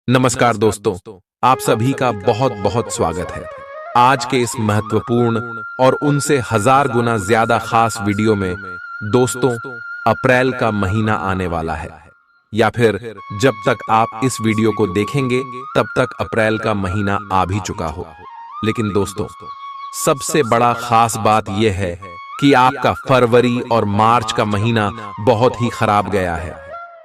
नमस्कार दोस्तों, आप सभी का बहुत बहुत स्वागत है। आज के इस महत्वपूर्ण और उनसे हजार गुना ज्यादा खास वीडियो में दोस्तों, अप्रैल का महीना आने वाला है, या फिर जब तक आप इस वीडियो को देखेंगे तब तक अप्रैल का महीना आ भी चुका हो। लेकिन दोस्तों, सबसे बड़ा खास बात यह है कि आपका फरवरी और मार्च का महीना बहुत ही खराब गया है।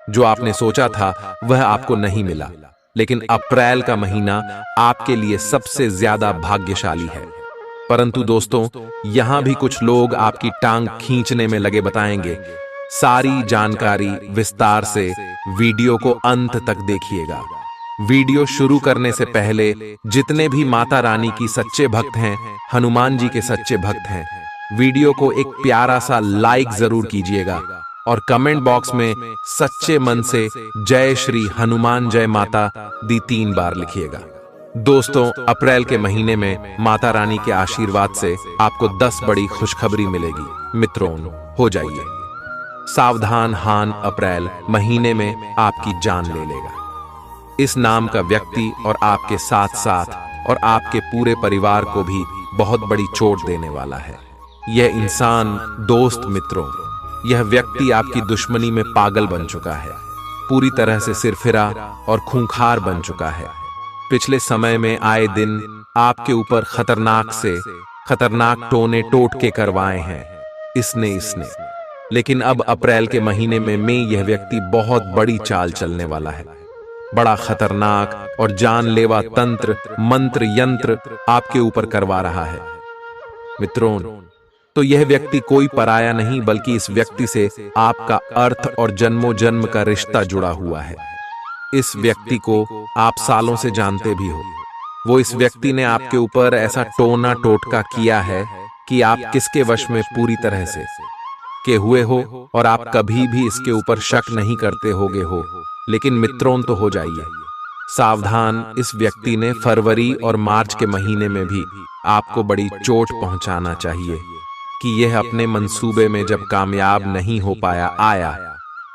जो आपने सोचा था वह आपको नहीं मिला, लेकिन अप्रैल का महीना आपके लिए सबसे ज्यादा भाग्यशाली है। परंतु दोस्तों, यहां भी कुछ लोग आपकी टांग खींचने में लगे बताएंगे। सारी जानकारी विस्तार से वीडियो को अंत तक देखिएगा। वीडियो शुरू करने से पहले जितने भी माता रानी की सच्चे भक्त हैं, हनुमान जी के सच्चे भक्त हैं, वीडियो को एक प्यारा सा लाइक जरूर कीजिएगा और कमेंट बॉक्स में सच्चे मन से जय श्री हनुमान जय माता दी 3 बार लिखिएगा। दोस्तों, अप्रैल के महीने में माता रानी के आशीर्वाद से आपको 10 बड़ी खुशखबरी मिलेगी। मित्रों, हो जाइए सावधान, हान अप्रैल महीने में आपकी जान ले लेगा। इस नाम का व्यक्ति और आपके साथ साथ और आपके पूरे परिवार को भी बहुत बड़ी चोट देने वाला है। यह इंसान, दोस्त मित्रों, यह व्यक्ति आपकी दुश्मनी में पागल बन चुका है, पूरी तरह से सिरफिरा और खूंखार बन चुका है। पिछले समय में आए दिन आपके ऊपर खतरनाक से खतरनाक टोने टोटके करवाए हैं इसने। लेकिन अब अप्रैल के महीने में यह व्यक्ति बहुत बड़ी चाल चलने वाला है। बड़ा खतरनाक और जानलेवा तंत्र, मंत्र, यंत्र आपके ऊपर करवा रहा है। मित्रों, तो यह व्यक्ति कोई पराया नहीं, बल्कि इस व्यक्ति से आपका अर्थ और जन्मों जन्म का रिश्ता जुड़ा हुआ है। इस व्यक्ति को आप सालों से जानते भी हो। वो इस व्यक्ति ने आपके ऊपर ऐसा टोना टोटका किया है कि आप किसके वश में पूरी तरह से के हुए हो और आप कभी भी इसके ऊपर शक नहीं करते होगे हो। लेकिन मित्रों, तो हो जाइए सावधान। इस व्यक्ति ने फरवरी और मार्च के महीने में भी आपको बड़ी चोट पहुंचाना चाहिए कि यह अपने मंसूबे में जब कामयाब नहीं हो आया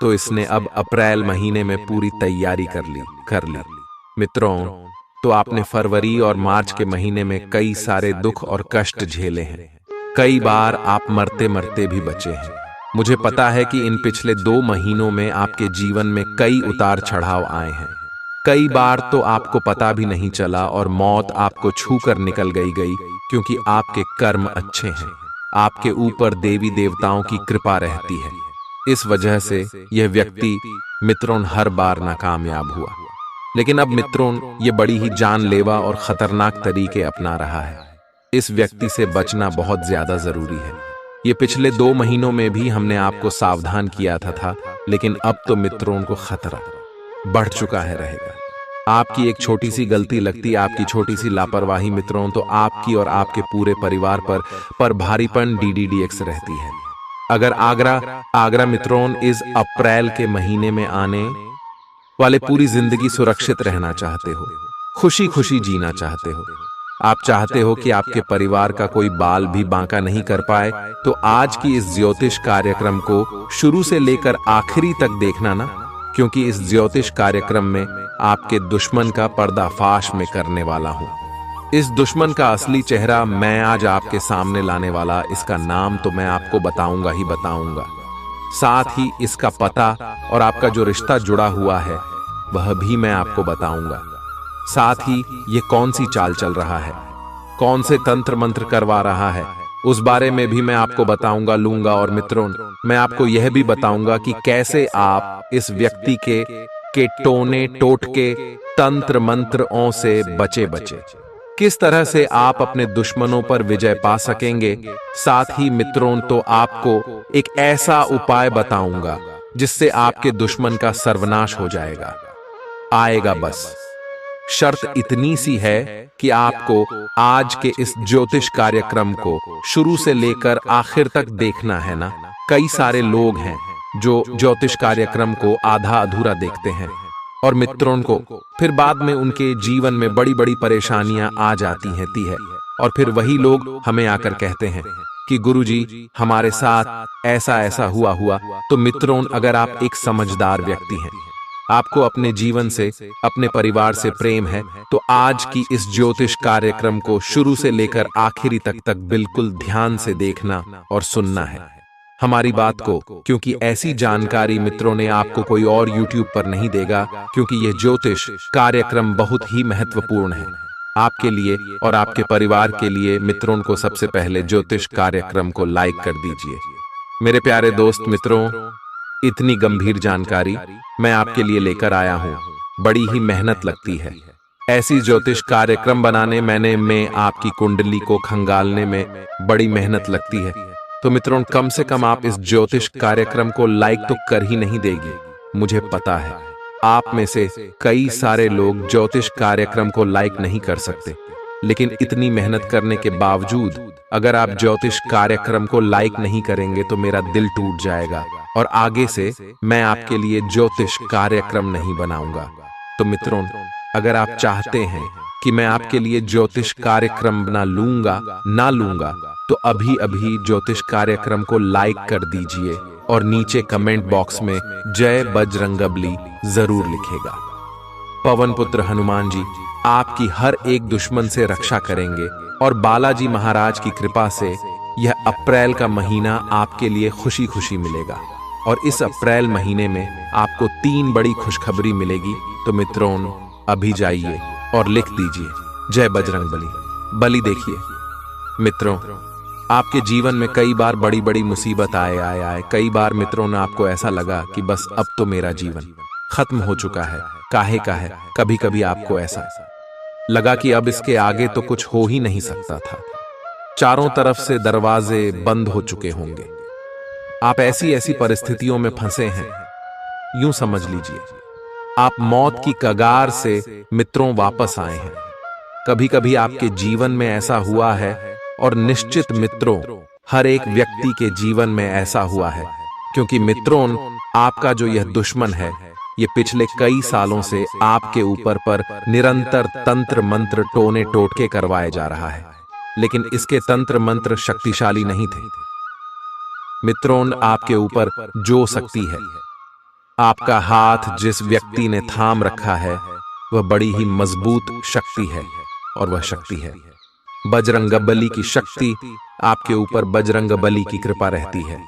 तो इसने अब अप्रैल महीने में पूरी तैयारी कर ली। मित्रों, तो आपने फरवरी और मार्च के महीने में कई सारे दुख और कष्ट झेले हैं। कई बार आप मरते मरते भी बचे हैं। मुझे पता है कि इन पिछले 2 महीनों में आपके जीवन में कई उतार चढ़ाव आए हैं। कई बार तो आपको पता भी नहीं चला और मौत आपको छू कर निकल गई, क्योंकि आपके कर्म अच्छे हैं। आपके ऊपर देवी देवताओं की कृपा रहती है। इस वजह से यह व्यक्ति मित्रों हर बार नाकामयाब हुआ। लेकिन अब मित्रों, ये बड़ी ही जानलेवा और खतरनाक तरीके अपना रहा है। इस व्यक्ति से बचना बहुत ज्यादा जरूरी है। ये पिछले 2 महीनों में भी हमने आपको सावधान किया था, लेकिन अब तो मित्रों को खतरा बढ़ चुका है रहेगा। आपकी एक छोटी सी गलती लगती, आपकी छोटी सी लापरवाही मित्रों, तो आपकी और आपके पूरे परिवार पर भारीपन DDDX रहती है। अगर आगरा मित्रों इस अप्रैल के महीने में आने वाले पूरी जिंदगी सुरक्षित रहना चाहते हो, खुशी खुशी जीना चाहते हो, आप चाहते हो कि आपके परिवार का कोई बाल भी बांका नहीं कर पाए, तो आज की इस ज्योतिष कार्यक्रम को शुरू से लेकर आखिरी तक देखना ना, क्योंकि इस ज्योतिष कार्यक्रम में आपके दुश्मन का पर्दाफाश में करने वाला हूं। इस दुश्मन का असली चेहरा मैं आज आपके सामने लाने वाला, इसका नाम तो मैं आपको बताऊंगा ही बताऊंगा, साथ ही इसका पता और आपका जो रिश्ता जुड़ा हुआ है वह भी मैं आपको बताऊंगा। साथ ही ये कौन सी चाल चल रहा है, कौन से तंत्र मंत्र करवा रहा है, उस बारे में भी मैं आपको बताऊंगा लूंगा। और मित्रों, मैं आपको यह भी बताऊंगा कि कैसे आप इस व्यक्ति के टोने टोटके तंत्र मंत्रों से बचे, किस तरह से आप अपने दुश्मनों पर विजय पा सकेंगे। साथ ही मित्रों, तो आपको एक ऐसा उपाय बताऊंगा जिससे आपके दुश्मन का सर्वनाश हो आएगा। बस शर्त इतनी सी है कि आपको आज के इस ज्योतिष कार्यक्रम को शुरू से लेकर आखिर तक देखना है ना। कई सारे लोग हैं जो ज्योतिष कार्यक्रम को आधा अधूरा देखते हैं और मित्रों को फिर बाद में उनके जीवन में बड़ी बड़ी परेशानियां आ जाती हैं और फिर वही लोग हमें आकर कहते हैं कि गुरुजी हमारे साथ ऐसा ऐसा हुआ। तो मित्रों, अगर आप एक समझदार व्यक्ति हैं आपको अपने जीवन से, अपने परिवार से प्रेम है, तो आज की इस ज्योतिष कार्यक्रम को शुरू से लेकर आखिरी तक बिल्कुल ध्यान से देखना और सुनना है हमारी बात को, क्योंकि ऐसी जानकारी मित्रों ने आपको कोई और YouTube पर नहीं देगा, क्योंकि यह ज्योतिष कार्यक्रम बहुत ही महत्वपूर्ण है आपके लिए और आपके परिवार के लिए। मित्रों को सबसे पहले ज्योतिष कार्यक्रम को लाइक कर दीजिए। मेरे प्यारे दोस्त मित्रों, इतनी गंभीर जानकारी मैं आपके लिए लेकर आया हूं, बड़ी ही मेहनत लगती है ऐसी ज्योतिष कार्यक्रम बनाने में आपकी कुंडली को खंगालने में बड़ी मेहनत लगती है। तो मित्रों, कम से कम आप इस ज्योतिष कार्यक्रम को लाइक तो कर ही नहीं देगी। मुझे पता है आप में से कई सारे लोग ज्योतिष कार्यक्रम को लाइक नहीं कर सकते, लेकिन इतनी मेहनत करने के बावजूद अगर आप ज्योतिष कार्यक्रम को लाइक नहीं करेंगे तो मेरा दिल टूट जाएगा और आगे से मैं आपके लिए ज्योतिष कार्यक्रम नहीं बनाऊंगा। तो मित्रों, अगर आप चाहते हैं कि मैं आपके लिए ज्योतिष कार्यक्रम बना लूंगा ना लूंगा, तो अभी अभी ज्योतिष कार्यक्रम को लाइक कर दीजिए और नीचे कमेंट बॉक्स में जय बजरंगबली जरूर लिखेगा। पवन पुत्र हनुमान जी आपकी हर एक दुश्मन से रक्षा करेंगे और बालाजी महाराज की कृपा से यह अप्रैल का महीना आपके लिए खुशी खुशी मिलेगा। और इस अप्रैल महीने में आपको 3 बड़ी खुशखबरी मिलेगी। तो मित्रों, अभी जाइए और लिख दीजिए जय बजरंगबली। बली देखिए मित्रों, आपके जीवन में कई बार बड़ी बड़ी मुसीबत आए कई बार मित्रों ने आपको ऐसा लगा कि बस अब तो मेरा जीवन खत्म हो चुका है, काहे का है। कभी कभी आपको ऐसा लगा कि अब इसके आगे तो कुछ हो ही नहीं सकता था, चारों तरफ से दरवाजे बंद हो चुके होंगे। आप ऐसी परिस्थितियों में फंसे हैं, यूं समझ लीजिए आप मौत की कगार से मित्रों वापस आए हैं। कभी कभी आपके जीवन में ऐसा हुआ है और निश्चित मित्रों हर एक व्यक्ति के जीवन में ऐसा हुआ है, क्योंकि मित्रों आपका जो यह दुश्मन है ये पिछले कई सालों से आपके ऊपर पर निरंतर तंत्र मंत्र टोने टोटके करवाए जा रहा है, लेकिन इसके तंत्र मंत्र शक्तिशाली नहीं थे। मित्रों, आपके ऊपर जो शक्ति है, आपका हाथ जिस व्यक्ति ने थाम रखा है वह बड़ी ही मजबूत शक्ति है और वह शक्ति है बजरंगबली की शक्ति। आपके ऊपर बजरंगबली की कृपा रहती है,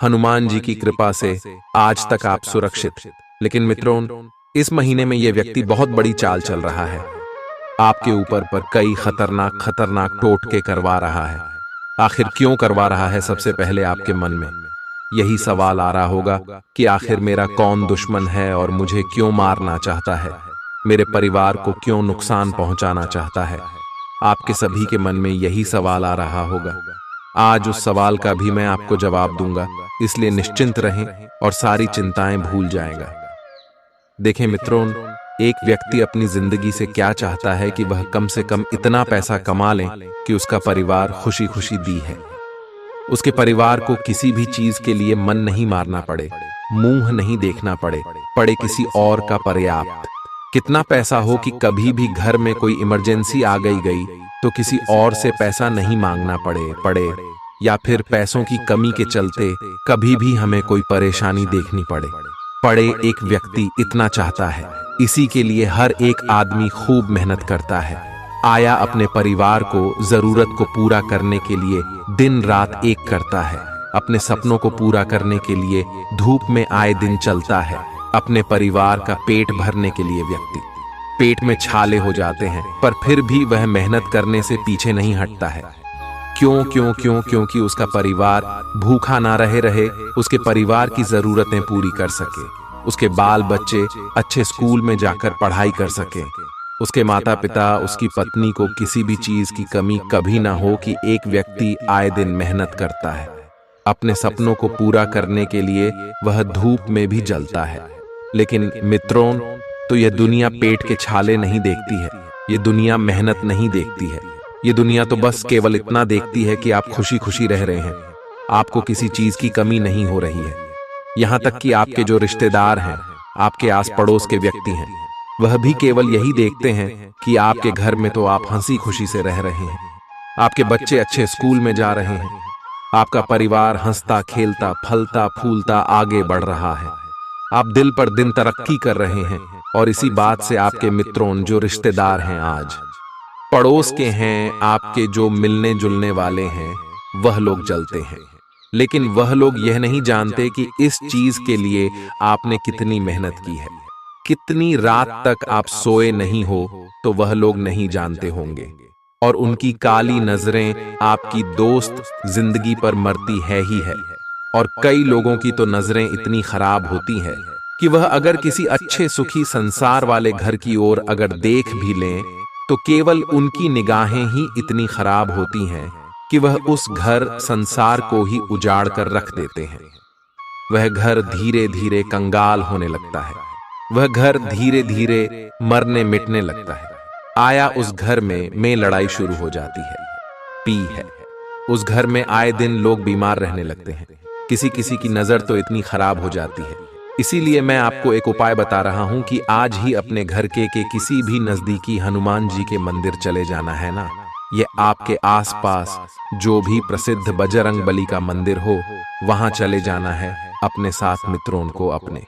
हनुमान जी की कृपा से आज तक आप सुरक्षित। लेकिन मित्रों, इस महीने में यह व्यक्ति बहुत बड़ी चाल चल रहा है, आपके ऊपर पर कई खतरनाक टोटके करवा रहा है। आखिर क्यों करवा रहा है? सबसे पहले आपके मन में यही सवाल आ रहा होगा कि आखिर मेरा कौन दुश्मन है और मुझे क्यों मारना चाहता है, मेरे परिवार को क्यों नुकसान पहुंचाना चाहता है। आपके सभी के मन में यही सवाल आ रहा होगा। आज उस सवाल का भी मैं आपको जवाब दूंगा, इसलिए निश्चिंत रहें और सारी चिंताएं भूल जाएगा। देखें मित्रों, एक व्यक्ति अपनी जिंदगी से क्या चाहता है कि वह कम से कम इतना पैसा कमा ले कि उसका परिवार खुशी खुशी दी है, उसके परिवार को किसी भी चीज के लिए मन नहीं मारना पड़े, मुंह नहीं देखना पड़े किसी और का पर्याप्त। कितना पैसा हो कि कभी भी घर में कोई इमरजेंसी आ गई तो किसी और से पैसा नहीं मांगना पड़े या फिर पैसों की कमी के चलते कभी भी हमें कोई परेशानी देखनी पड़े। एक व्यक्ति इतना चाहता है, इसी के लिए हर एक आदमी खूब मेहनत करता है, आया अपने परिवार को जरूरत को पूरा करने के लिए दिन रात एक करता है, अपने सपनों को पूरा करने के लिए धूप में आए दिन चलता है, अपने परिवार का पेट भरने के लिए व्यक्ति पेट में छाले हो जाते हैं, पर फिर भी वह मेहनत करने से पीछे नहीं हटता है। क्योंकि उसका परिवार भूखा ना रहे, उसके परिवार की जरूरतें पूरी कर सके, उसके बाल बच्चे अच्छे स्कूल में जाकर पढ़ाई कर सके, उसके माता पिता, उसकी पत्नी को किसी भी चीज की कमी कभी ना हो कि एक व्यक्ति आए दिन मेहनत करता है, अपने सपनों को पूरा करने के लिए वह धूप में भी जलता है। लेकिन मित्रों, तो यह दुनिया पेट के छाले नहीं देखती है, ये दुनिया मेहनत नहीं देखती है, ये दुनिया तो बस केवल इतना देखती है कि आप खुशी खुशी रह रहे हैं, आपको किसी चीज की कमी नहीं हो रही है। यहाँ तक कि आपके जो रिश्तेदार हैं, आपके आस पड़ोस के व्यक्ति हैं, वह भी केवल यही देखते हैं कि आपके घर में तो आप हंसी खुशी से रह रहे हैं, आपके बच्चे अच्छे स्कूल में जा रहे हैं, आपका परिवार हंसता खेलता फलता फूलता आगे बढ़ रहा है। आप दिल पर दिन तरक्की कर रहे हैं और इसी बात से आपके मित्रों जो रिश्तेदार हैं, आज पड़ोस के हैं, आपके जो मिलने जुलने वाले हैं, वह लोग जलते हैं। लेकिन वह लोग यह नहीं जानते कि इस चीज के लिए आपने कितनी मेहनत की है, कितनी रात तक आप सोए नहीं हो, तो वह लोग नहीं जानते होंगे। और उनकी काली नजरें आपकी दोस्त जिंदगी पर मरती है ही है। और कई लोगों की तो नजरें इतनी खराब होती हैं कि वह अगर किसी अच्छे सुखी संसार वाले घर की ओर अगर देख भी लें, तो केवल उनकी निगाहें ही इतनी खराब होती हैं कि वह उस घर संसार को ही उजाड़ कर रख देते हैं। वह घर धीरे धीरे कंगाल होने लगता है, वह घर धीरे धीरे मरने मिटने लगता है। आया उस घर में लड़ाई शुरू हो जाती है, पी है। उस घर में आए दिन लोग बीमार रहने लगते हैं, किसी किसी की नजर तो इतनी खराब हो जाती है। इसीलिए मैं आपको एक उपाय बता रहा हूं कि आज ही अपने घर के किसी भी नजदीकी हनुमान जी के मंदिर चले जाना है ना। ये आपके आसपास जो भी प्रसिद्ध बजरंग बली का मंदिर हो, वहां चले जाना है। अपने साथ मित्रों को, अपने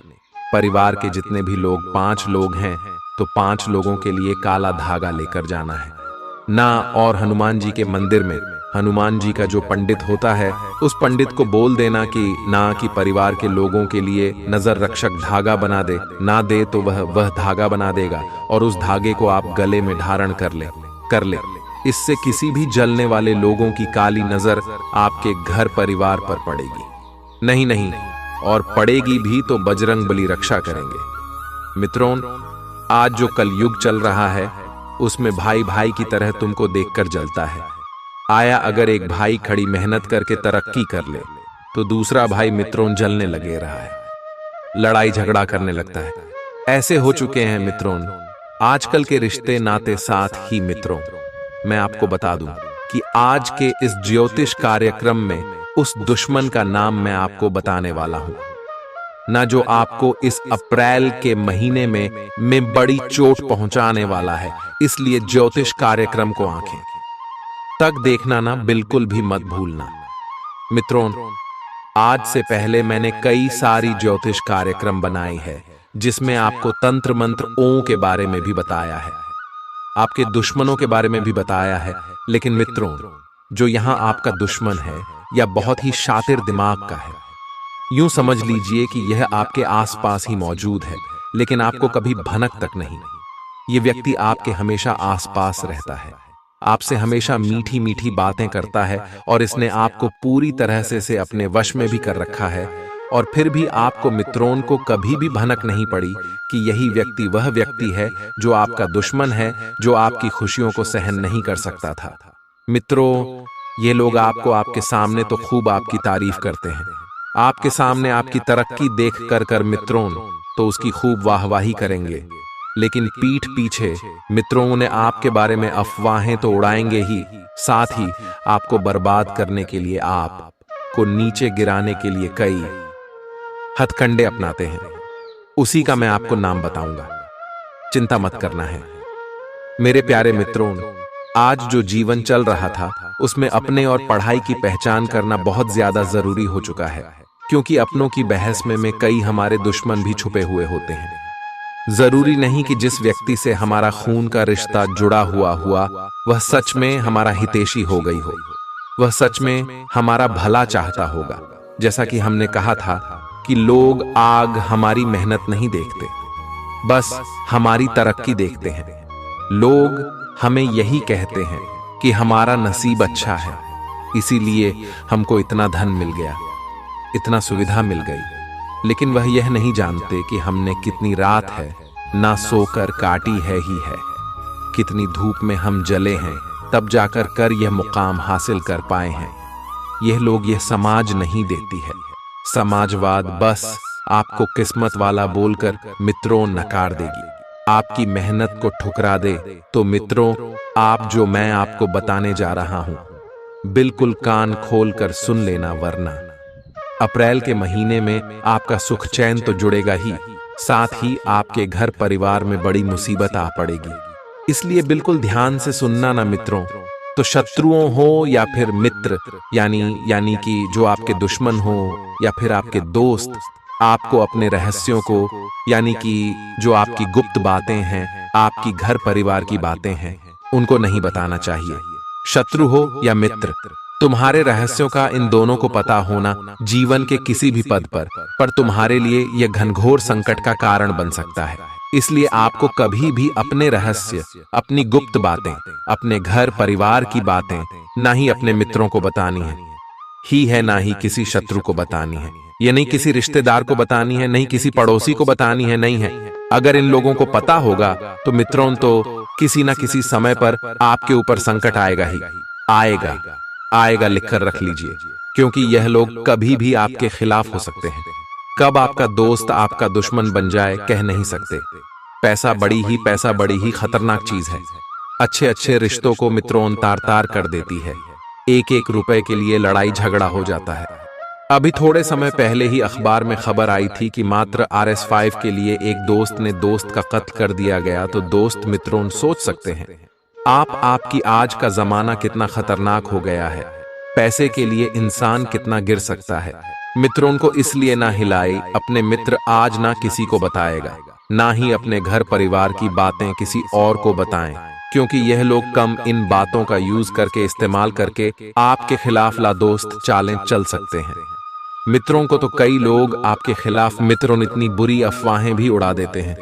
परिवार के जितने भी लोग 5 लोग हैं, तो 5 लोगों के लिए काला धागा लेकर जाना है ना। और हनुमान जी के मंदिर में हनुमान जी का जो पंडित होता है, उस पंडित को बोल देना कि परिवार के लोगों के लिए नजर रक्षक धागा बना दे, ना दे तो वह धागा बना देगा और उस धागे को आप गले में धारण कर ले। इससे किसी भी जलने वाले लोगों की काली नजर आपके घर परिवार पर पड़ेगी नहीं, और पड़ेगी भी तो बजरंग बली रक्षा करेंगे। मित्रों, आज जो कलयुग चल रहा है, उसमें भाई भाई की तरह तुमको देखकर जलता है। आया अगर एक भाई खड़ी मेहनत करके तरक्की कर ले, तो दूसरा भाई मित्रों जलने लगे रहा है, लड़ाई झगड़ा करने लगता है। ऐसे हो चुके हैं मित्रों आजकल के रिश्ते नाते। साथ ही मित्रों, मैं आपको बता दूं कि आज के इस ज्योतिष कार्यक्रम में उस दुश्मन का नाम मैं आपको बताने वाला हूं ना, जो आपको इस अप्रैल के महीने में बड़ी चोट पहुंचाने वाला है। इसलिए ज्योतिष कार्यक्रम को आंखें तक देखना ना, बिल्कुल भी मत भूलना। मित्रों, आज से पहले मैंने कई सारी ज्योतिष कार्यक्रम बनाए हैं, जिसमें आपको तंत्र मंत्र ओं के बारे में भी बताया है, आपके दुश्मनों के बारे में भी बताया है। लेकिन मित्रों, जो यहां आपका दुश्मन है या बहुत ही शातिर दिमाग का है, यूं समझ लीजिए कि यह आपके आसपास ही मौजूद है, लेकिन आपको कभी भनक तक नहीं। यह व्यक्ति आपके हमेशा आसपास रहता है, आपसे हमेशा मीठी मीठी बातें करता है, और इसने आपको पूरी तरह से अपने वश में भी कर रखा है। और फिर भी आपको मित्रों को कभी भी भनक नहीं पड़ी कि यही व्यक्ति वह व्यक्ति है जो आपका दुश्मन है, जो आपकी खुशियों को सहन नहीं कर सकता था। मित्रों, ये लोग आपको आपके सामने तो खूब आपकी तारीफ करते हैं, आपके सामने आपकी तरक्की देख कर मित्रों तो उसकी खूब वाहवाही करेंगे, लेकिन पीठ पीछे मित्रों ने आपके बारे में अफवाहें तो उड़ाएंगे ही, साथ ही आपको बर्बाद करने के लिए, आपको नीचे गिराने के लिए कई हथकंडे अपनाते हैं। उसी का मैं आपको नाम बताऊंगा, चिंता मत करना है। मेरे प्यारे मित्रों, आज जो जीवन चल रहा था, उसमें अपने और पढ़ाई की पहचान करना बहुत ज्यादा जरूरी हो चुका है, क्योंकि अपनों की बहस में कई हमारे दुश्मन भी छुपे हुए होते हैं। जरूरी नहीं कि जिस व्यक्ति से हमारा खून का रिश्ता जुड़ा हुआ वह सच में हमारा हितैषी हो गई हो, वह सच में हमारा भला चाहता होगा। जैसा कि हमने कहा था कि लोग आग हमारी मेहनत नहीं देखते, बस हमारी तरक्की देखते हैं। लोग हमें यही कहते हैं कि हमारा नसीब अच्छा है, इसीलिए हमको इतना धन मिल गया, इतना सुविधा मिल गई। लेकिन वह यह नहीं जानते कि हमने कितनी रात है ना सोकर काटी है ही है, कितनी धूप में हम जले हैं, तब जाकर यह मुकाम हासिल कर पाए हैं। यह लोग, यह समाज नहीं देती है। समाजवाद बस आपको किस्मत वाला बोलकर मित्रों नकार देगी, आपकी मेहनत को ठुकरा दे। तो मित्रों, आप जो मैं आपको बताने जा रहा हूं, बिल्कुल कान खोलकर सुन लेना, वरना अप्रैल के महीने में आपका सुख चैन तो जुड़ेगा ही, साथ ही आपके घर परिवार में बड़ी मुसीबत आ पड़ेगी। इसलिए बिल्कुल ध्यान से सुनना ना मित्रों। तो शत्रुओं हो या फिर मित्र, यानी कि जो आपके दुश्मन हो या फिर आपके दोस्त, आपको अपने रहस्यों को, यानी कि जो आपकी गुप्त बातें हैं, आपकी घर परिवार की बातें हैं, उनको नहीं बताना चाहिए। शत्रु हो या मित्र, तुम्हारे रहस्यों का इन दोनों को पता होना जीवन के किसी भी पद पर तुम्हारे लिए यह घनघोर संकट का कारण बन सकता है। इसलिए आपको कभी भी अपने रहस्य, अपनी गुप्त बातें, अपने घर परिवार की बातें ना ही अपने मित्रों को बतानी है ना ही किसी शत्रु को बतानी है। ये नहीं किसी रिश्तेदार को बतानी है, नहीं किसी पड़ोसी को बतानी है, नहीं है। अगर इन लोगों को पता होगा तो मित्रों, तो किसी ना किसी समय पर आपके ऊपर संकट आएगा ही आएगा। लिखकर रख लीजिए, क्योंकि यह लोग कभी भी आपके खिलाफ हो सकते हैं। कब आपका दोस्त आपका दुश्मन बन जाए कह नहीं सकते। पैसा बड़ी ही खतरनाक चीज है। अच्छे रिश्तों को मित्रों तार कर देती है। एक रुपए के लिए लड़ाई झगड़ा हो जाता है। अभी थोड़े समय पहले ही अखबार में खबर आई थी कि मात्र RS5 के लिए एक दोस्त ने दोस्त का कत्ल कर दिया गया। तो दोस्त मित्रों, सोच सकते हैं आपकी आज का जमाना कितना खतरनाक हो गया है। पैसे के लिए इंसान कितना गिर सकता है। मित्रों को इसलिए ना हिलाए। अपने मित्र आज ना किसी को बताएगा, ना ही अपने घर परिवार की बातें किसी और को बताएं, क्योंकि यह लोग कम इन बातों का यूज करके, इस्तेमाल करके आपके खिलाफ लादोस्त चालें चल सकते हैं। मित्रों को तो कई लोग आपके खिलाफ मित्रों इतनी बुरी अफवाहें भी उड़ा देते हैं।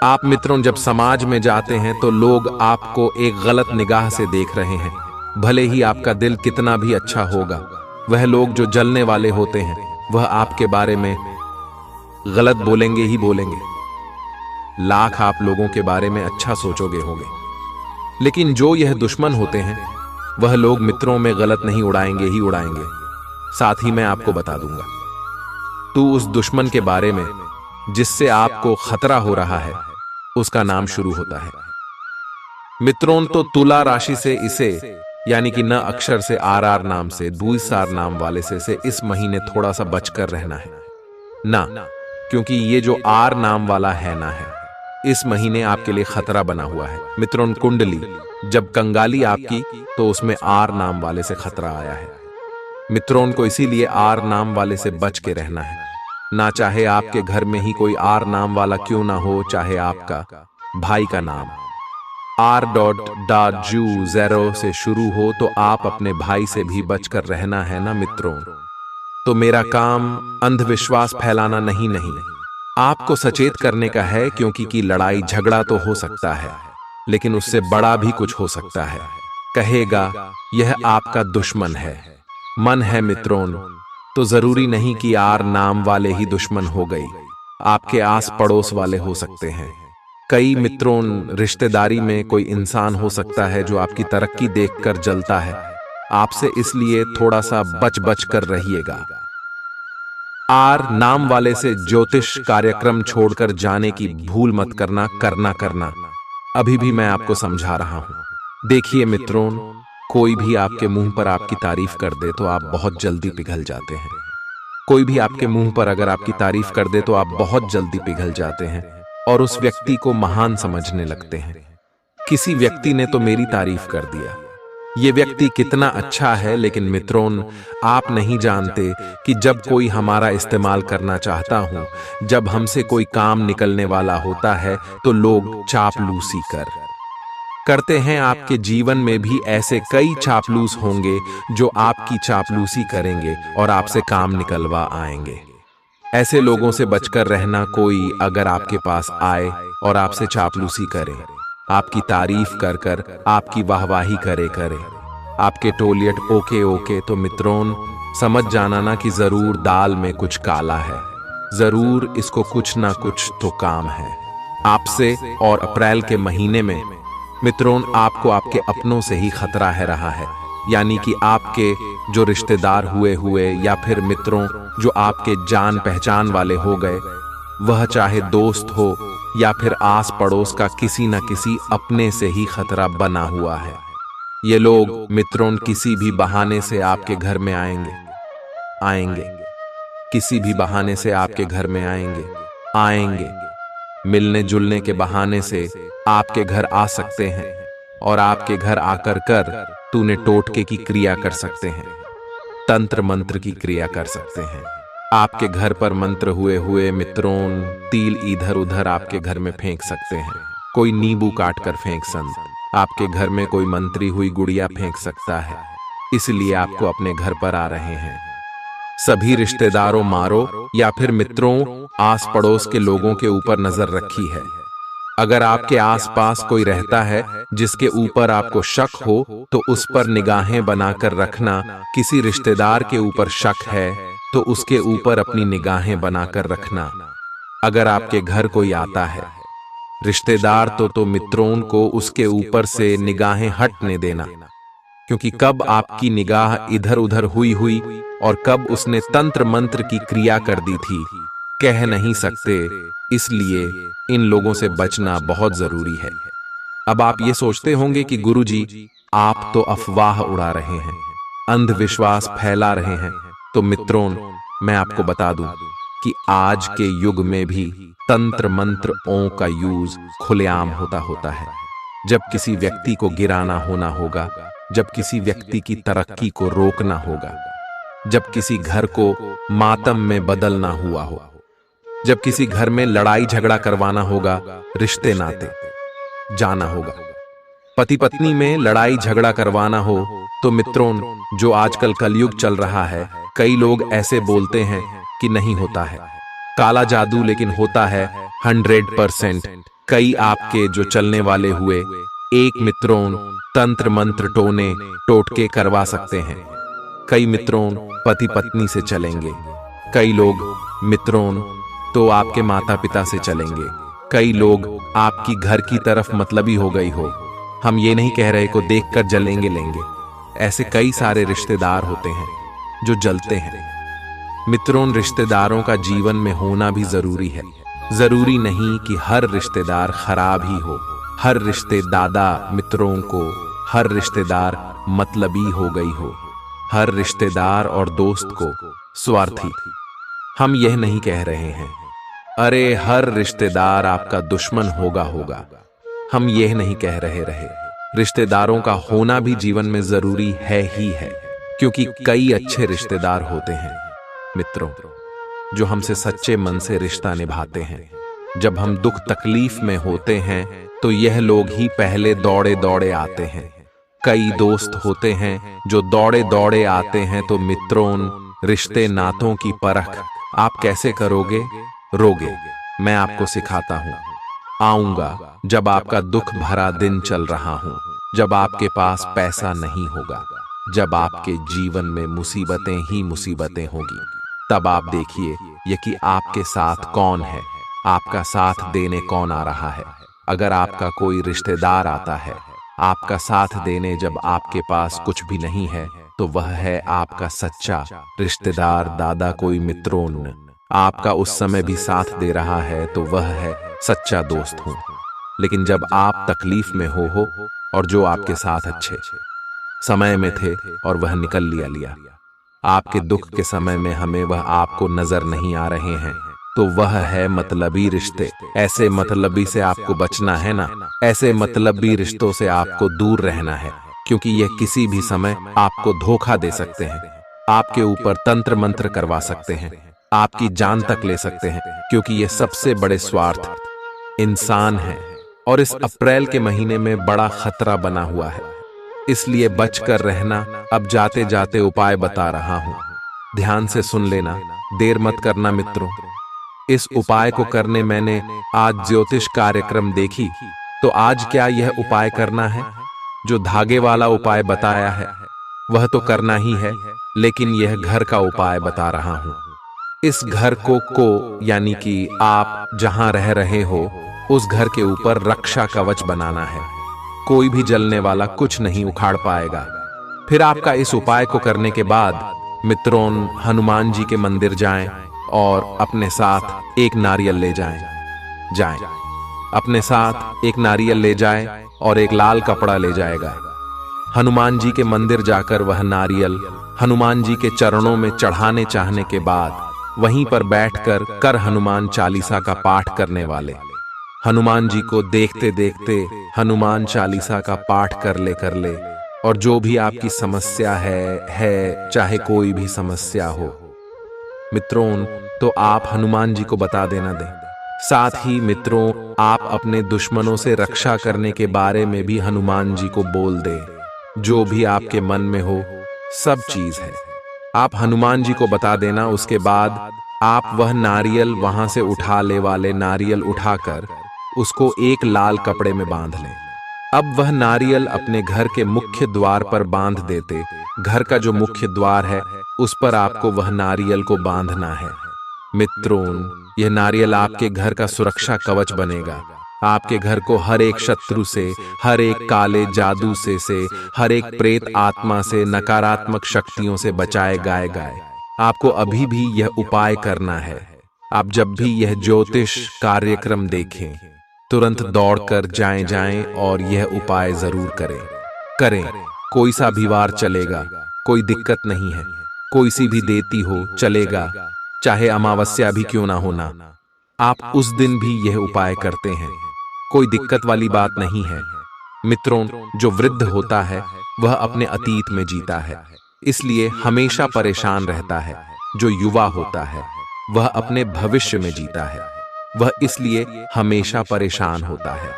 आप मित्रों जब समाज में जाते हैं तो लोग आपको एक गलत निगाह से देख रहे हैं। भले ही आपका दिल कितना भी अच्छा होगा, वह लोग जो जलने वाले होते हैं वह आपके बारे में गलत बोलेंगे ही बोलेंगे। लाख आप लोगों के बारे में अच्छा सोचोगे होगे, लेकिन जो यह दुश्मन होते हैं वह लोग मित्रों में गलत नहीं उड़ाएंगे ही उड़ाएंगे। साथ ही मैं आपको बता दूंगा तो उस दुश्मन के बारे में जिससे आपको खतरा हो रहा है, उसका नाम शुरू होता है। मित्रों, तो तुला राशि से इसे, यानी कि न अक्षर से RR नाम से, द्विसार नाम वाले से इस महीने थोड़ा सा बचकर रहना है ना, क्योंकि ये जो R नाम वाला है ना है, इस महीने आपके लिए खतरा बना हुआ है। मित्रों, कुंडली जब कंगाली आपकी तो उसमें R नाम वाले से खतरा आया है। मित्रों को इसीलिए R नाम वाले से बच के रहना है। ना चाहे आपके घर में ही कोई R नाम वाला क्यों ना हो, चाहे आपका भाई का नाम R.Ju0 से शुरू हो, तो आप अपने भाई से भी बचकर रहना है ना मित्रों। तो मेरा काम अंधविश्वास फैलाना नहीं, आपको सचेत करने का है, क्योंकि की लड़ाई झगड़ा तो हो सकता है, लेकिन उससे बड़ा भी कुछ हो सकता है। कहेगा यह आपका दुश्मन है, मन है मित्रों, तो जरूरी नहीं कि R नाम वाले ही दुश्मन हो गई। आपके आस पड़ोस वाले हो सकते हैं। कई मित्रों, रिश्तेदारी में कोई इंसान हो सकता है जो आपकी तरक्की देखकर जलता है आपसे, इसलिए थोड़ा सा बच कर रहिएगा। R नाम वाले से ज्योतिष कार्यक्रम छोड़कर जाने की भूल मत करना। अभी भी मैं आपको समझा रहा हूं। देखिए मित्रों, कोई भी आपके मुंह पर आपकी तारीफ कर दे तो आप बहुत जल्दी पिघल जाते हैं। कोई भी आपके मुंह पर अगर आपकी तारीफ कर दे तो आप बहुत जल्दी पिघल जाते हैं और उस व्यक्ति को महान समझने लगते हैं। किसी व्यक्ति ने तो मेरी तारीफ कर दिया, ये व्यक्ति कितना अच्छा है, लेकिन मित्रों आप नहीं जानते कि जब कोई हमारा इस्तेमाल करना चाहता हूं, जब हमसे कोई काम निकलने वाला होता है, तो लोग चापलूसी करते हैं। आपके जीवन में भी ऐसे कई चापलूस होंगे जो आपकी चापलूसी करेंगे और आपसे काम निकलवा आएंगे। ऐसे लोगों से बचकर रहना। कोई अगर आपके पास आए और आपसे चापलूसी करे, आपकी तारीफ कर आपकी वाहवाही करे, आपके टोलियट ओके, तो मित्रों समझ जाना ना कि जरूर दाल में कुछ काला है, जरूर इसको कुछ ना कुछ तो काम है आपसे। और अप्रैल के महीने में मित्रों आपको आपके अपनों से ही खतरा है रहा है, यानी कि आपके जो रिश्तेदार हुए या फिर मित्रों जो आपके जान पहचान वाले हो गए, वह चाहे दोस्त हो या फिर आस पड़ोस का किसी न किसी अपने से ही खतरा बना हुआ है। ये लोग मित्रों किसी भी बहाने से आपके घर में आएंगे, किसी भी बहाने से आपके घर में आएंगे, मिलने जुलने के बहाने से आपके घर आ सकते हैं और आपके घर आकर तूने टोटके की क्रिया कर सकते हैं, तंत्र मंत्र की क्रिया कर सकते हैं। आपके घर पर मंत्र हुए हुए मित्रों तिल इधर उधर आपके घर में फेंक सकते हैं। कोई नींबू काट कर फेंक संत आपके घर में कोई मंत्री हुई गुड़िया फेंक सकता है, इसलिए आपको अपने घर पर आ रहे हैं। सभी रिश्तेदारों मारो या फिर मित्रों आस पड़ोस के लोगों के ऊपर नजर रखी है। अगर आपके आसपास कोई रहता है जिसके ऊपर आपको शक हो तो उस पर निगाहें बनाकर रखना। किसी रिश्तेदार के ऊपर शक है तो उसके ऊपर अपनी निगाहें बनाकर रखना। अगर आपके घर कोई आता है रिश्तेदार तो मित्रों को उसके ऊपर से निगाहें हटने देना, क्योंकि कब आपकी निगाह इधर उधर हुई और कब उसने तंत्र मंत्र की क्रिया कर दी थी कह नहीं सकते, इसलिए इन लोगों से बचना बहुत जरूरी है। अब आप ये सोचते होंगे कि गुरुजी आप तो अफवाह उड़ा रहे हैं, अंधविश्वास फैला रहे हैं। तो मित्रों मैं आपको बता दूं कि आज के युग में भी तंत्र मंत्र ओं का यूज खुलेआम होता है। जब किसी व्यक्ति को गिराना होना होगा, जब किसी व्यक्ति की तरक्की को रोकना होगा, जब किसी घर को मातम में बदलना हुआ हो, जब किसी घर में लड़ाई झगड़ा करवाना होगा, रिश्ते नाते जाना होगा, पति पत्नी में लड़ाई झगड़ा करवाना हो तो मित्रों जो आजकल कलयुग चल रहा है, कई लोग ऐसे बोलते हैं कि नहीं होता है काला जादू, लेकिन होता है 100%। कई आपके जो चलने वाले हुए एक मित्रों तंत्र मंत्र टोने टोटके करवा सकते हैं। कई मित्रों पति पत्नी से चलेंगे, कई लोग मित्रों तो आपके माता पिता से चलेंगे, कई लोग आपकी घर की तरफ मतलबी हो गई हो। हम ये नहीं कह रहे को देखकर जलेंगे लेंगे, ऐसे कई सारे रिश्तेदार होते हैं जो जलते हैं। मित्रों रिश्तेदारों का जीवन में होना भी जरूरी है। जरूरी नहीं कि हर रिश्तेदार खराब ही हो, हर रिश्तेदादा मित्रों को हर रिश्तेदार मतलबी हो गई हो, हर रिश्तेदार और दोस्त को स्वार्थी। हम यह नहीं कह रहे हैं अरे हर रिश्तेदार आपका दुश्मन होगा। हम यह नहीं कह रहे रिश्तेदारों का होना भी जीवन में जरूरी है ही है, क्योंकि कई अच्छे रिश्तेदार होते हैं मित्रों जो हमसे सच्चे मन से रिश्ता निभाते हैं। जब हम दुख तकलीफ में होते हैं तो यह लोग ही पहले दौड़े दौड़े आते हैं। कई दोस्त होते हैं जो दौड़े दौड़े आते हैं। तो मित्रों रिश्ते नातों की परख आप कैसे करोगे? रोगे, मैं आपको सिखाता हूं। आऊंगा जब आपका दुख भरा दिन चल रहा हूं, जब आपके पास पैसा नहीं होगा, जब आपके जीवन में मुसीबतें ही मुसीबतें होगी, तब आप देखिए ये कि आपके साथ कौन है, आपका साथ देने कौन आ रहा है। अगर आपका कोई रिश्तेदार आता है आपका साथ देने, जब आपके पास कुछ भी नहीं है, तो वह है आपका सच्चा रिश्तेदार। दादा कोई मित्रों आपका उस समय भी साथ दे रहा है तो वह है सच्चा दोस्त हूं। लेकिन जब आप तकलीफ में हो और जो आपके साथ अच्छे समय में थे और वह निकल लिया, आपके दुख के समय में हमें वह आपको नजर नहीं आ रहे हैं, तो वह है मतलबी रिश्ते। ऐसे मतलबी से आपको बचना है ना, ऐसे मतलबी रिश्तों से आपको दूर रहना है, क्योंकि यह किसी भी समय आपको धोखा दे सकते हैं, आपके ऊपर तंत्र मंत्र करवा सकते हैं, आपकी जान तक ले सकते हैं, क्योंकि ये सबसे बड़े स्वार्थ इंसान है। और इस अप्रैल के महीने में बड़ा खतरा बना हुआ है, इसलिए बचकर रहना। अब जाते जाते उपाय बता रहा हूं, ध्यान से सुन लेना, देर मत करना मित्रों। इस उपाय को करने मैंने आज ज्योतिष कार्यक्रम देखी, तो आज क्या यह उपाय करना है? जो धागे वाला उपाय बताया है वह तो करना ही है, लेकिन यह घर का उपाय बता रहा हूं। इस घर को यानी कि आप जहां रह रहे हो उस घर के ऊपर रक्षा कवच बनाना है। कोई भी जलने वाला कुछ नहीं उखाड़ पाएगा। फिर आपका इस उपाय को करने के बाद मित्रों हनुमान जी के मंदिर जाएं और अपने साथ एक नारियल ले जाएं। अपने साथ एक नारियल ले जाएं और एक लाल कपड़ा ले जाएगा। हनुमान जी के मंदिर जाकर वह नारियल हनुमान जी के चरणों में चढ़ाने चाहने के बाद वहीं पर बैठकर कर हनुमान चालीसा का पाठ करने वाले हनुमान जी को देखते देखते हनुमान चालीसा का पाठ कर ले। और जो भी आपकी समस्या है चाहे कोई भी समस्या हो, मित्रों, तो आप हनुमान जी को बता देना दें। साथ ही मित्रों, आप अपने दुश्मनों से रक्षा करने के बारे में भी हनुमान जी को बोल दें। जो भी आपके मन में हो, सब चीज है, आप हनुमान जी को बता देना। उसके बाद आप वह नारियल वहां से उठा ले वाले नारियल उठाकर उसको एक लाल कपड़े में बांध लें। अब वह नारियल अपने घर के मुख्य द्वार पर बांध देते। घर का जो मुख्य द्वार है उस पर आपको वह नारियल को बांधना है। मित्रों, यह नारियल आपके घर का सुरक्षा कवच बनेगा। आपके घर को हर एक शत्रु से, हर एक काले जादू से हर एक प्रेत आत्मा से, नकारात्मक शक्तियों से बचाएगा। आपको अभी भी यह उपाय करना है। आप जब भी यह ज्योतिष कार्यक्रम देखें, तुरंत दौड़कर जाएं और यह उपाय जरूर करें। कोई सा भी वार चलेगा, कोई दिक्कत नहीं है। कोई सी भी देती हो चलेगा, चाहे अमावस्या भी क्यों ना होना, आप उस दिन भी यह उपाय करते हैं, कोई दिक्कत वाली बात नहीं है। मित्रों, जो वृद्ध होता है वह अपने अतीत में जीता है, इसलिए हमेशा परेशान रहता है। जो युवा होता है वह अपने भविष्य में जीता है, वह इसलिए हमेशा परेशान होता है।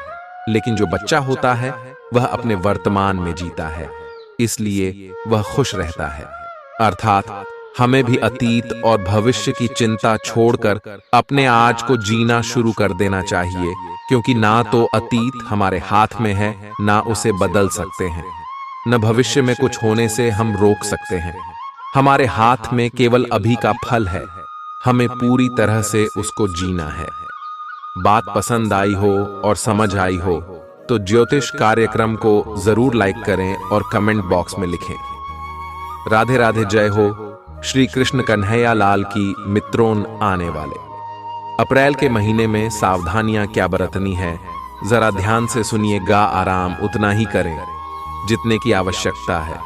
लेकिन जो बच्चा होता है वह अपने वर्तमान में जीता है, इसलिए वह खुश रहता है। अर्थात हमें भी अतीत और भविष्य की चिंता छोड़कर अपने आज को जीना शुरू कर देना चाहिए, क्योंकि ना तो अतीत हमारे हाथ में है, ना उसे बदल सकते हैं, न भविष्य में कुछ होने से हम रोक सकते हैं। हमारे हाथ में केवल अभी का फल है, हमें पूरी तरह से उसको जीना है। बात पसंद आई हो और समझ आई हो तो ज्योतिष कार्यक्रम को जरूर लाइक करें और कमेंट बॉक्स में लिखें। राधे राधे, जय हो श्री कृष्ण कन्हैया लाल की। मित्रों, आने वाले अप्रैल के महीने में सावधानियां क्या बरतनी है, जरा ध्यान से सुनिएगा। आराम उतना ही करें जितने की आवश्यकता है।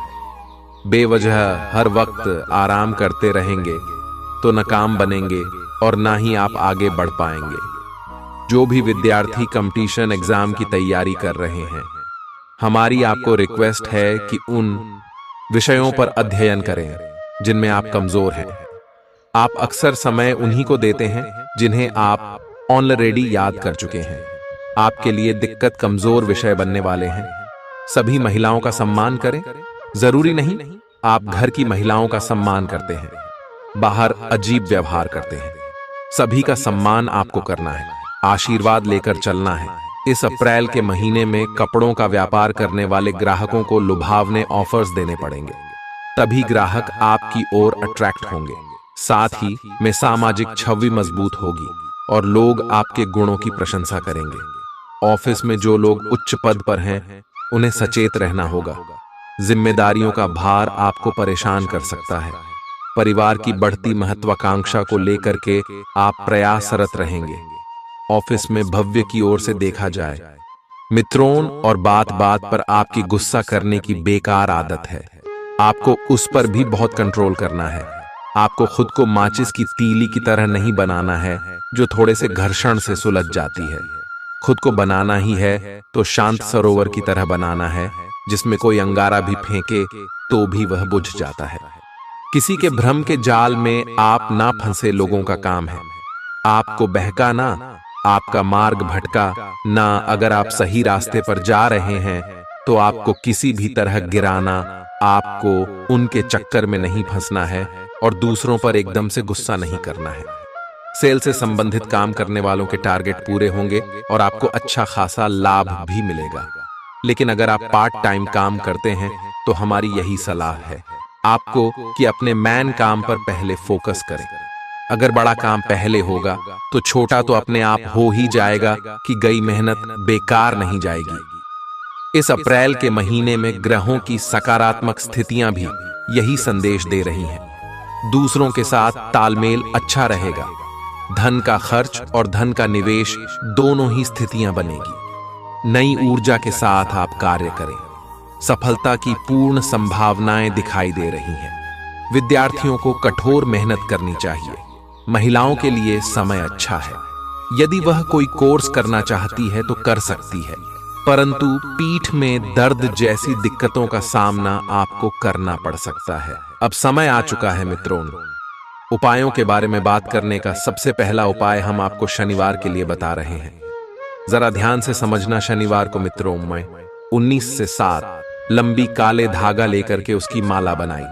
बेवजह हर वक्त आराम करते रहेंगे तो न काम बनेंगे और ना ही आप आगे बढ़ पाएंगे। जो भी विद्यार्थी कंपटीशन एग्जाम की तैयारी कर रहे हैं, हमारी आपको रिक्वेस्ट है कि उन विषयों पर अध्ययन करें जिनमें आप कमजोर हैं। आप अक्सर समय उन्हीं को देते हैं जिन्हें आप ऑलरेडी याद कर चुके हैं। आपके लिए दिक्कत कमजोर विषय बनने वाले हैं। सभी महिलाओं का सम्मान करें। जरूरी नहीं आप घर की महिलाओं का सम्मान करते हैं, बाहर अजीब व्यवहार करते हैं। सभी का सम्मान आपको करना है, आशीर्वाद लेकर चलना है। इस अप्रैल के महीने में कपड़ों का व्यापार करने वाले ग्राहकों को लुभावने ऑफर्स देने पड़ेंगे, तभी ग्राहक आपकी ओर अट्रैक्ट होंगे। साथ ही में सामाजिक छवि मजबूत होगी और लोग आपके गुणों की प्रशंसा करेंगे। ऑफिस में जो लोग उच्च पद पर हैं, उन्हें सचेत रहना होगा। जिम्मेदारियों का भार आपको परेशान कर सकता है। परिवार की बढ़ती महत्वाकांक्षा को लेकर के आप प्रयासरत रहेंगे। ऑफिस में भव्य की ओर से देखा जाए। मित्रों, और बात बात पर आपकी गुस्सा करने की बेकार आदत है, आपको उस पर भी बहुत कंट्रोल करना है। आपको खुद को माचिस की तीली की तरह नहीं बनाना है जो थोड़े से घर्षण से सुलझ जाती है। खुद को बनाना ही है तो शांत सरोवर की तरह बनाना है, जिसमें कोई अंगारा भी फेंके तो भी वह बुझ जाता है। किसी के भ्रम के जाल में आप ना फंसे लोगों का काम है। आपको बहकाना, आपका मार्ग भटका ना। अगर आप सही रास्ते पर जा रहे हैं तो आपको किसी भी तरह गिराना, आपको उनके चक्कर में नहीं फंसना है और दूसरों पर एकदम से गुस्सा नहीं करना है। सेल से संबंधित काम करने वालों के टारगेट पूरे होंगे और आपको अच्छा खासा लाभ भी मिलेगा। लेकिन अगर आप पार्ट टाइम काम करते हैं तो हमारी यही सलाह है आपको कि अपने मेन काम पर पहले फोकस करें। अगर बड़ा काम पहले होगा तो छोटा तो अपने आप हो ही जाएगा कि गई मेहनत बेकार नहीं जाएगी। इस अप्रैल के महीने में ग्रहों की सकारात्मक स्थितियां भी यही संदेश दे रही हैं। दूसरों के साथ तालमेल अच्छा रहेगा। धन का खर्च और धन का निवेश दोनों ही स्थितियां बनेगी। नई ऊर्जा के साथ आप कार्य करें। सफलता की पूर्ण संभावनाएं दिखाई दे रही हैं। विद्यार्थियों को कठोर मेहनत करनी चाहिए। महिलाओं के लिए समय अच्छा है। यदि वह कोई कोर्स करना चाहती है तो कर सकती है, परंतु पीठ में दर्द जैसी दिक्कतों का सामना आपको करना पड़ सकता है। अब समय आ चुका है मित्रों, उपायों के बारे में बात करने का सबसे पहला उपाय हम आपको शनिवार के लिए बता रहे हैं। जरा ध्यान से समझना। शनिवार को मित्रों में 19 से 7 लंबी काले धागा लेकर के उसकी माला बनाई।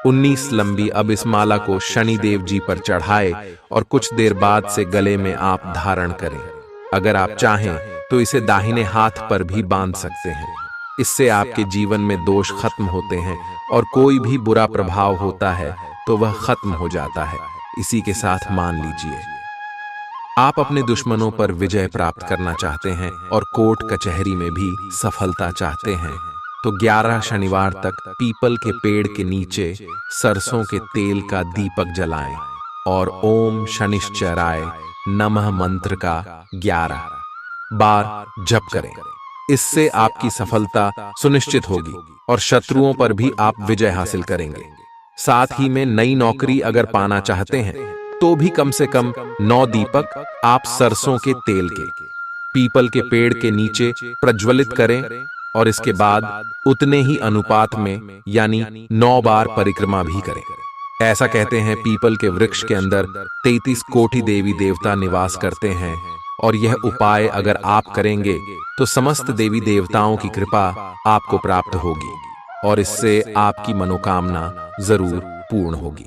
19 लंबी। अब इस माला को शनिदेव जी पर चढ़ाए और कुछ देर बाद से गले में आप धारण करें। अगर आप चाहें तो इसे दाहिने हाथ पर भी बांध सकते हैं। इससे आपके जीवन में दोष खत्म होते हैं और कोई भी बुरा प्रभाव होता है तो वह खत्म हो जाता है। इसी के साथ मान लीजिए आप अपने दुश्मनों पर विजय प्राप्त करना चाहते हैं और कोर्ट कचहरी में भी सफलता चाहते हैं तो 11 शनिवार तक पीपल के पेड़ के नीचे सरसों के तेल का दीपक जलाएं और ओम शनिश्चराय नमः मंत्र का 11 बार जप करें। इससे आपकी सफलता सुनिश्चित होगी और शत्रुओं पर भी आप विजय हासिल करेंगे। साथ ही में नई नौकरी अगर पाना चाहते हैं तो भी कम से कम 9 दीपक आप सरसों के तेल के पीपल के पेड़ के नीचे प्रज्वलित करें और इसके बाद उतने ही अनुपात में यानी 9 बार परिक्रमा भी करें। ऐसा कहते हैं पीपल के वृक्ष के अंदर 33 कोटि देवी देवता निवास करते हैं और यह उपाय अगर आप करेंगे तो समस्त देवी देवताओं की कृपा आपको प्राप्त होगी और इससे आपकी मनोकामना जरूर पूर्ण होगी।